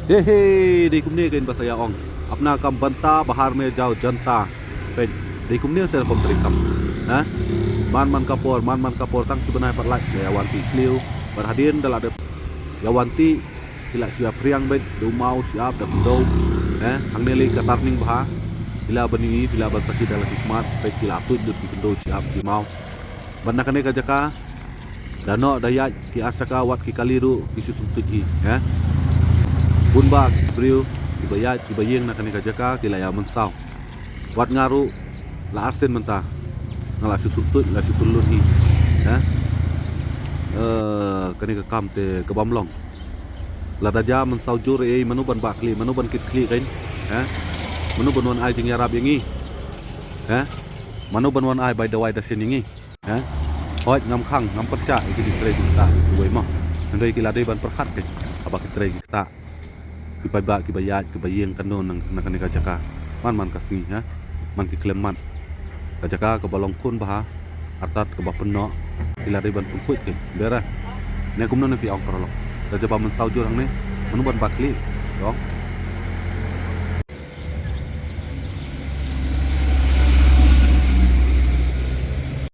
Hehe, di kumne kain bahasa ya ong. Apna kam banta bahar में जाओ जनता. Pen, di kumne ser kom terikam. Ha? Man kapor tang sebenarnya perlat ya wanti kliu. Berhadirin dalam ada ya wanti sila siap priang bet do mau siap dak do. Hang neli katarning bah. Bila bani bila bansaki dalam hikmat bet bila tu dut do siap di mau. Banda kane ka jaka dano dayat ki asaka wat ki kaliru ki susuntut i. Bunba beriu dibayat dibayeng na kani kajaka kilaya mensau wat ngaru la arsen mentah ngala susutut la sutulun hi kani ka kam te ke bamlong la daja mensau jur manu ban bakli manu ban kit kli kain manu ban wan ai jing yarab yangi manu ban wan ai by the way da sin yangi hoi ngam khang ngam persya iki di tre kita duwe mah ndai kila dei ban perkhat ke abak tre kita kibayba kibayat kibayeng kanon nang nakani kajaka man kasih man ki kleman kajaka ke balong kun bah artat ke bapeno kilari ban pungkut ke bera ne kumno ne fi ong parolo raja ba man saujur hang ne manuban bakli dong